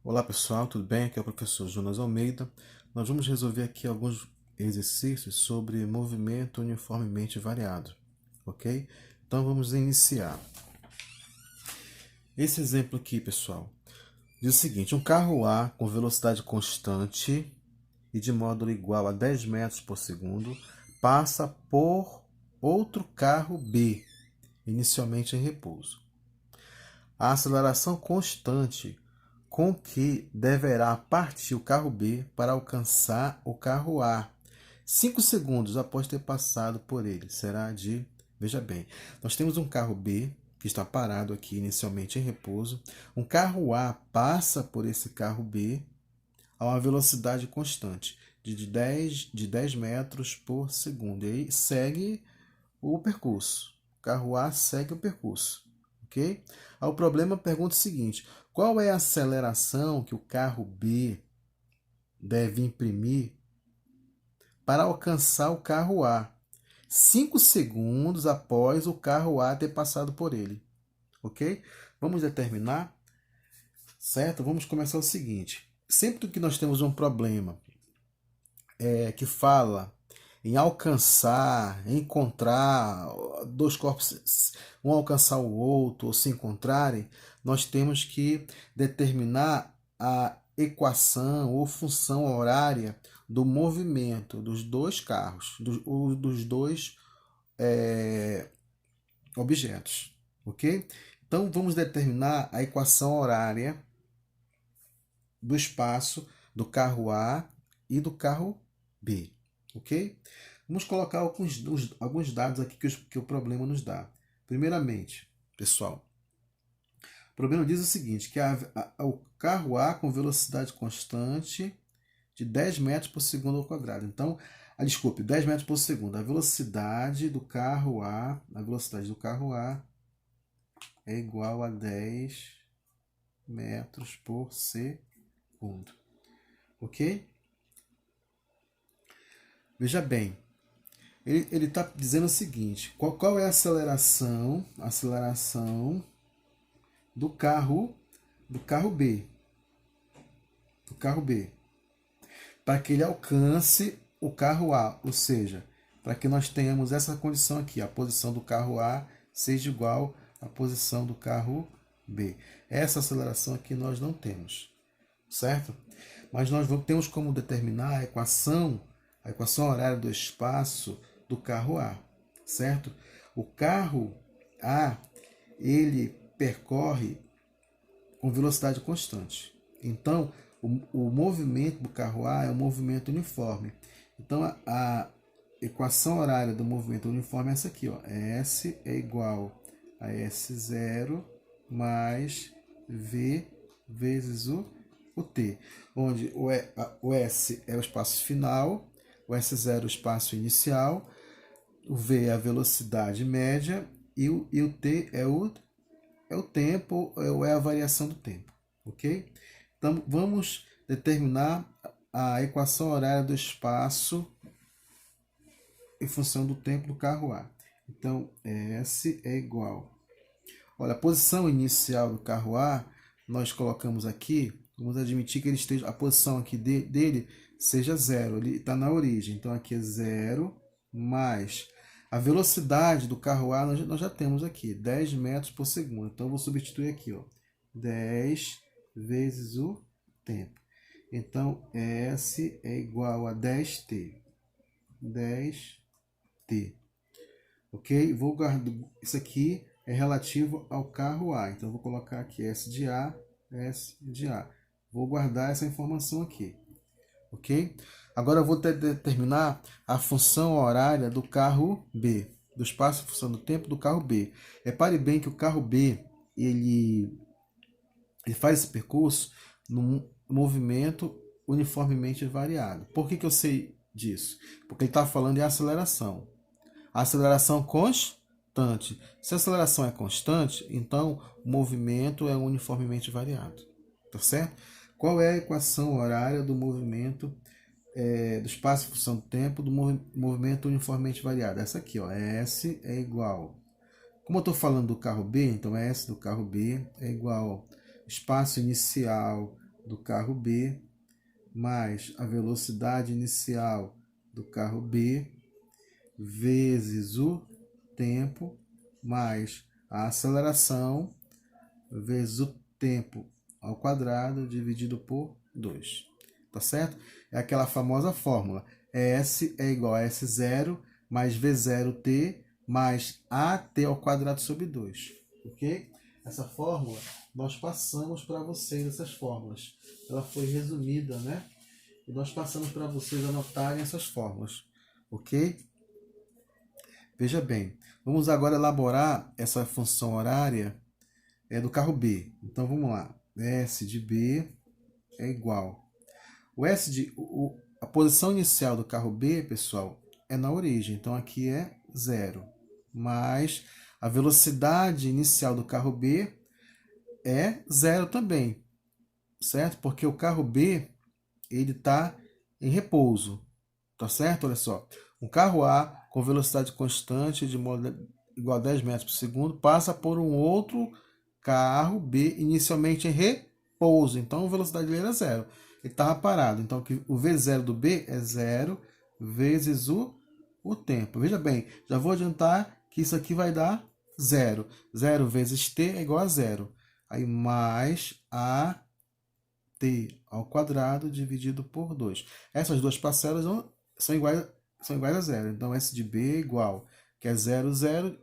Olá pessoal, tudo bem? Aqui é o professor Jonas Almeida. Nós vamos resolver aqui alguns exercícios sobre movimento uniformemente variado, ok? Então vamos iniciar. Esse exemplo aqui, pessoal, diz o seguinte: um carro A com velocidade constante e de módulo igual a 10 metros por segundo passa por outro carro B, inicialmente em repouso. A aceleração constante com que deverá partir o carro B para alcançar o carro A 5 segundos após ter passado por ele será de... Veja bem, nós temos um carro B que está parado aqui inicialmente em repouso. Um carro A passa por esse carro B a uma velocidade constante de 10 metros por segundo. E aí segue o percurso. O carro A segue o percurso. Ok? O problema pergunta o seguinte: qual é a aceleração que o carro B deve imprimir para alcançar o carro A 5 segundos após o carro A ter passado por ele? Ok? Vamos determinar, certo? Vamos começar o seguinte: sempre que nós temos um problema que fala em alcançar, encontrar dois corpos, um alcançar o outro ou se encontrarem, nós temos que determinar a equação ou função horária do movimento dos dois carros, dos dois objetos, ok? Então vamos determinar a equação horária do espaço do carro A e do carro B, ok? Vamos colocar alguns dados aqui que o problema nos dá. Primeiramente, pessoal, o problema diz o seguinte, que o carro A com velocidade constante de 10 metros por segundo ao quadrado. Então, desculpe, 10 metros por segundo. A velocidade do carro A é igual a 10 metros por segundo. Ok? Veja bem, ele está dizendo o seguinte: qual é a aceleração do carro B, para que ele alcance o carro A, ou seja, para que nós tenhamos essa condição aqui, a posição do carro A seja igual à posição do carro B. Essa aceleração aqui nós não temos, certo? Mas nós temos como determinar a equação horária do espaço do carro A, certo? O carro A, ele percorre com velocidade constante. Então, o movimento do carro A é um movimento uniforme. Então, a equação horária do movimento uniforme é essa aqui, ó. S é igual a S0 mais V vezes o T, onde o S é o espaço final, o S0 é o espaço inicial, o V é a velocidade média e o T é o tempo, é a variação do tempo, ok? Então, vamos determinar a equação horária do espaço em função do tempo do carro A. Então, S é igual... Olha, a posição inicial do carro A, nós colocamos aqui, vamos admitir que ele esteja, a posição aqui dele seja zero, ele está na origem. Então, aqui é zero mais... A velocidade do carro A nós já temos aqui, 10 metros por segundo. Então, eu vou substituir aqui, ó, 10 vezes o tempo. Então, S é igual a 10t. 10t. Ok? Vou guardar... Isso aqui é relativo ao carro A. Então, eu vou colocar aqui S de A, S de A. Vou guardar essa informação aqui. Ok? Agora eu vou determinar a função horária do carro B, do espaço em função do tempo do carro B. Repare bem que o carro B ele faz esse percurso num movimento uniformemente variado. Por que eu sei disso? Porque ele está falando em aceleração. A aceleração constante. Se a aceleração é constante, então o movimento é uniformemente variado. Tá certo? Qual é a equação horária do movimento do espaço em função do tempo do movimento uniformemente variado? Essa aqui, ó, S é igual... Como eu estou falando do carro B, então S do carro B é igual ao espaço inicial do carro B, mais a velocidade inicial do carro B, vezes o tempo, mais a aceleração, vezes o tempo ao quadrado, dividido por 2. Tá certo? É aquela famosa fórmula. S é igual a S0 mais V0t mais AT ao quadrado sobre 2. Ok? Essa fórmula, nós passamos para vocês essas fórmulas. Ela foi resumida, né? E nós passamos para vocês anotarem essas fórmulas. Ok? Veja bem, vamos agora elaborar essa função horária do carro B. Então vamos lá. S de B é igual. A posição inicial do carro B, pessoal, é na origem. Então aqui é 0. Mas a velocidade inicial do carro B é 0 também. Certo? Porque o carro B ele está em repouso. Tá certo? Olha só. Um carro A com velocidade constante de modo igual a 10 metros por segundo passa por um outro carro B inicialmente em repouso. Então a velocidade dele era 0. Ele estava parado. Então o V0 do B é 0 vezes o tempo. Veja bem, já vou adiantar que isso aqui vai dar 0. 0 vezes t é igual a 0. Aí mais a t ao quadrado dividido por 2. Essas duas parcelas são iguais a 0. Então S de B é igual, que é 0, 0.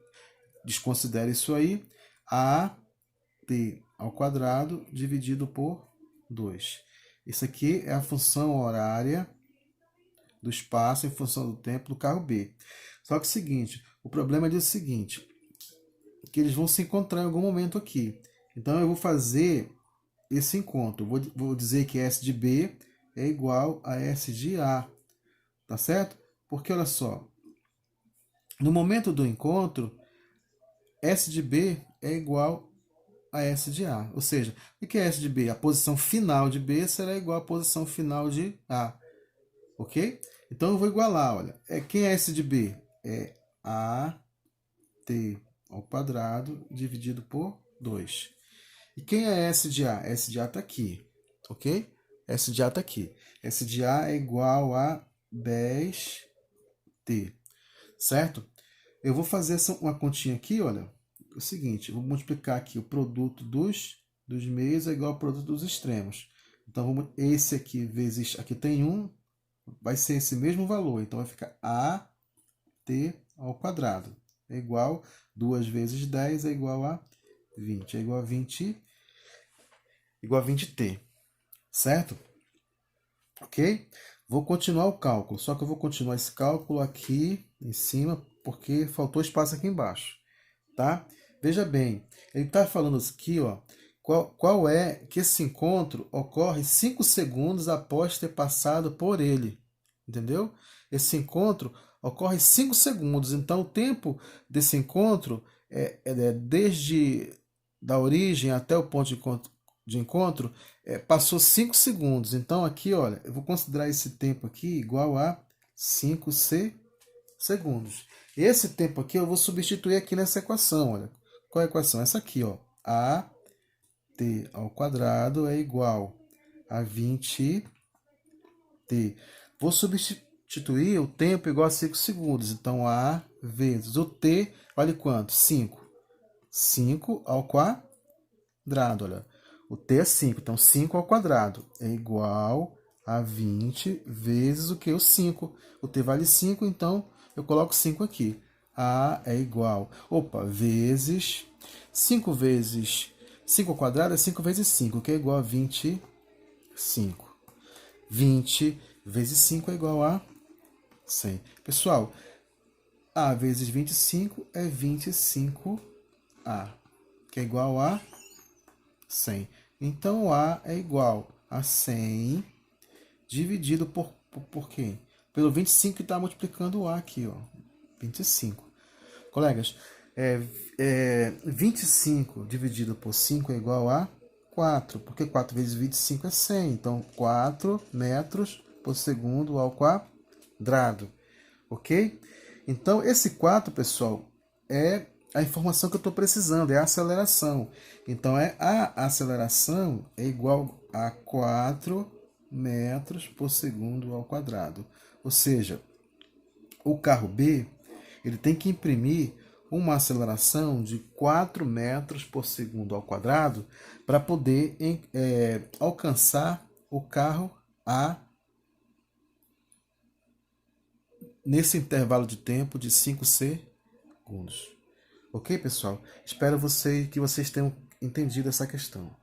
Desconsidere isso aí. A t ao quadrado dividido por 2. Isso aqui é a função horária do espaço em função do tempo do carro B. Só que é o seguinte, o problema é o seguinte, que eles vão se encontrar em algum momento aqui. Então eu vou fazer esse encontro. Vou dizer que S de B é igual a S de A. Tá certo? Porque olha só, no momento do encontro, S de B é igual a S de A. Ou seja, o que é S de B? A posição final de B será igual à posição final de A. Ok? Então eu vou igualar, olha. Quem é S de B? É AT ao quadrado dividido por 2. E quem é S de A? S de A está aqui. Ok? S de A está aqui. S de A é igual a 10t. Certo? Eu vou fazer uma continha aqui, olha. O seguinte, eu vou multiplicar aqui o produto dos meios é igual ao produto dos extremos. Então, esse aqui vezes, aqui tem 1, vai ser esse mesmo valor. Então, vai ficar AT ao quadrado. É igual, 2 vezes 10 é igual a 20. É igual a 20t. Certo? Ok? Vou continuar o cálculo. Só que eu vou continuar esse cálculo aqui em cima, porque faltou espaço aqui embaixo. Tá? Veja bem, ele está falando aqui, ó, qual é que esse encontro ocorre 5 segundos após ter passado por ele. Entendeu? Esse encontro ocorre 5 segundos. Então, o tempo desse encontro é desde da origem até o ponto de encontro passou 5 segundos. Então, aqui, olha, eu vou considerar esse tempo aqui igual a 5 segundos. Esse tempo aqui eu vou substituir aqui nessa equação, olha. Qual é a equação? Essa aqui, ó. AT ao quadrado é igual a 20t. Vou substituir o tempo igual a 5 segundos. Então, A vezes o t, olha quanto? 5. 5 ao quadrado, olha. O t é 5, então 5 ao quadrado é igual a 20 vezes o que? O 5. O t vale 5, então eu coloco 5 aqui. A é igual, vezes 5 vezes 5 ao quadrado é 5 vezes 5, que é igual a 25. 20 vezes 5 é igual a 100. Pessoal, A vezes 25 é 25A, que é igual a 100. Então, A é igual a 100 dividido por quê? Pelo 25 que está multiplicando o A aqui, ó. 25. Colegas, 25 dividido por 5 é igual a 4, porque 4 vezes 25 é 100. Então, 4 metros por segundo ao quadrado. Ok? Então, esse 4, pessoal, é a informação que eu estou precisando, é a aceleração. Então, a aceleração é igual a 4 metros por segundo ao quadrado. Ou seja, o carro B ele tem que imprimir uma aceleração de 4 metros por segundo ao quadrado para poder alcançar o carro A nesse intervalo de tempo de 5 segundos. Ok, pessoal? Espero que vocês tenham entendido essa questão.